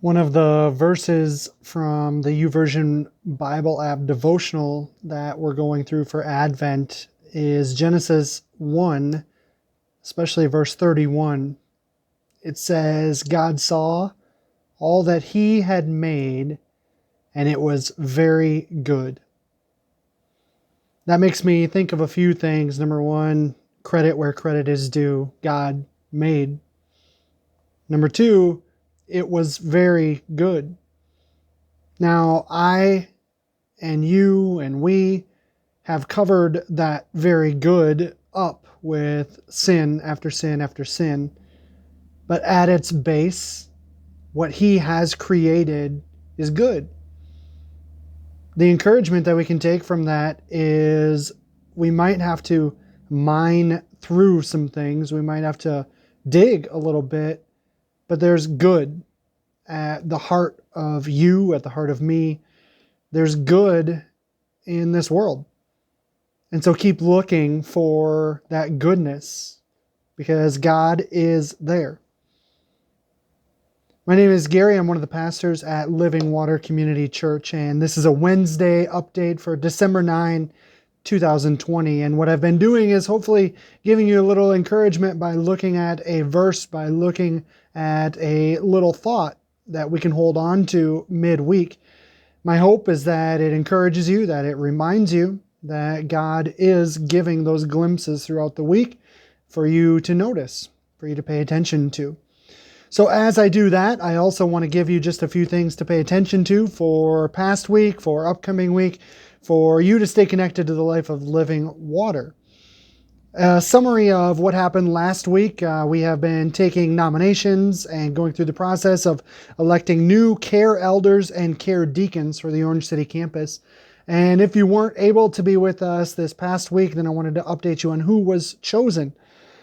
One of the verses from the YouVersion Bible app devotional that we're going through for Advent is Genesis 1, especially verse 31. It says, God saw all that he had made, and it was very good. That makes me think of a few things. Number one, credit where credit is due. God made. Number two, it was very good. Now, I and you and we have covered that very good up with sin after sin after sin. But at its base, what he has created is good. The encouragement that we can take from that is we might have to mine through some things. We might have to dig a little bit, but there's good at the heart of you, at the heart of me. There's good in this world. And so keep looking for that goodness because God is there. My name is Gary. I'm one of the pastors at Living Water Community Church, and this is a Wednesday update for December 9, 2020. And what I've been doing is hopefully giving you a little encouragement by looking at a verse, by looking at a little thought that we can hold on to midweek. My hope is that it encourages you, that it reminds you that God is giving those glimpses throughout the week for you to notice, for you to pay attention to. So as I do that, I also want to give you just a few things to pay attention to for past week, for upcoming week, for you to stay connected to the life of living water. A summary of what happened last week. We have been taking nominations and going through the process of electing new care elders and care deacons for the Orange City campus. And if you weren't able to be with us this past week, then I wanted to update you on who was chosen.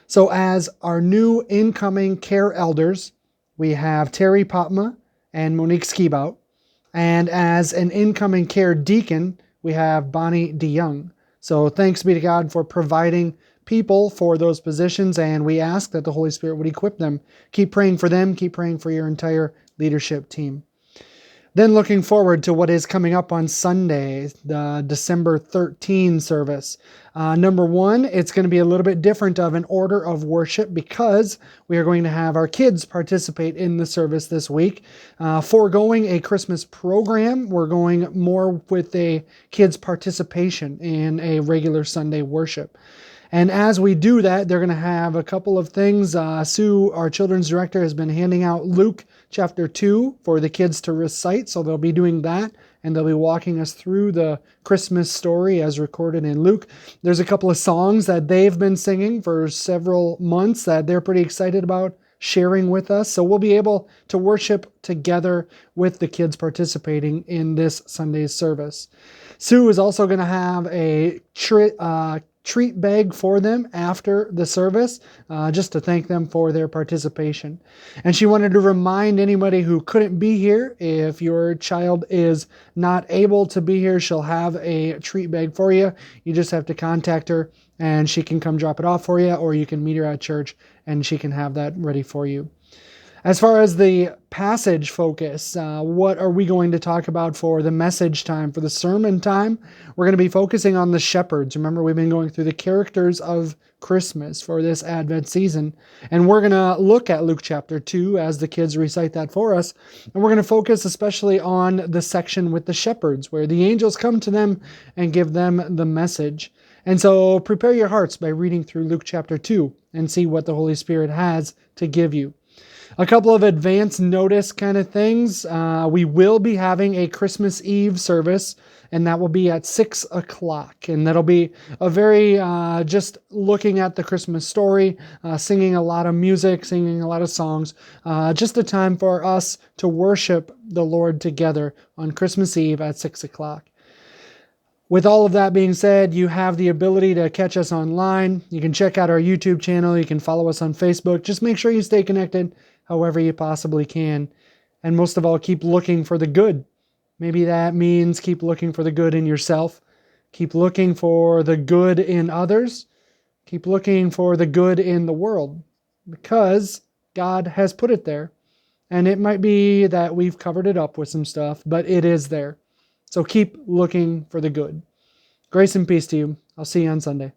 So as our new incoming care elders, we have Terry Popma and Monique Skibout. And as an incoming care deacon, we have Bonnie DeYoung. So thanks be to God for providing people for those positions, and we ask that the Holy Spirit would equip them. Keep praying for them. Keep praying for your entire leadership team. Then looking forward to what is coming up on Sunday, the December 13 service. Number one, it's going to be a little bit different of an order of worship because we are going to have our kids participate in the service this week. Foregoing a Christmas program, we're going more with a kids' participation in a regular Sunday worship. And as we do that, they're going to have a couple of things. Sue, our children's director, has been handing out Luke chapter 2 for the kids to recite. So they'll be doing that, and they'll be walking us through the Christmas story as recorded in Luke. There's a couple of songs that they've been singing for several months that they're pretty excited about sharing with us. So we'll be able to worship together with the kids participating in this Sunday's service. Sue is also going to have a treat bag for them after the service, just to thank them for their participation. And she wanted to remind anybody who couldn't be here, if your child is not able to be here, she'll have a treat bag for you. You just have to contact her and she can come drop it off for you, or you can meet her at church and she can have that ready for you. As far as the passage focus, what are we going to talk about for the message time, for the sermon time? We're going to be focusing on the shepherds. Remember, we've been going through the characters of Christmas for this Advent season. And we're going to look at Luke chapter 2 as the kids recite that for us. And we're going to focus especially on the section with the shepherds, where the angels come to them and give them the message. And so prepare your hearts by reading through Luke chapter 2 and see what the Holy Spirit has to give you. A couple of advance notice kind of things. We will be having a Christmas Eve service, and that will be at 6 o'clock. And that'll be a very, just looking at the Christmas story, singing a lot of music, singing a lot of songs. Just a time for us to worship the Lord together on Christmas Eve at 6 o'clock. With all of that being said, you have the ability to catch us online. You can check out our YouTube channel. You can follow us on Facebook. Just make sure you stay connected however you possibly can. And most of all, keep looking for the good. Maybe that means keep looking for the good in yourself. Keep looking for the good in others. Keep looking for the good in the world, because God has put it there. And it might be that we've covered it up with some stuff, but it is there. So keep looking for the good. Grace and peace to you. I'll see you on Sunday.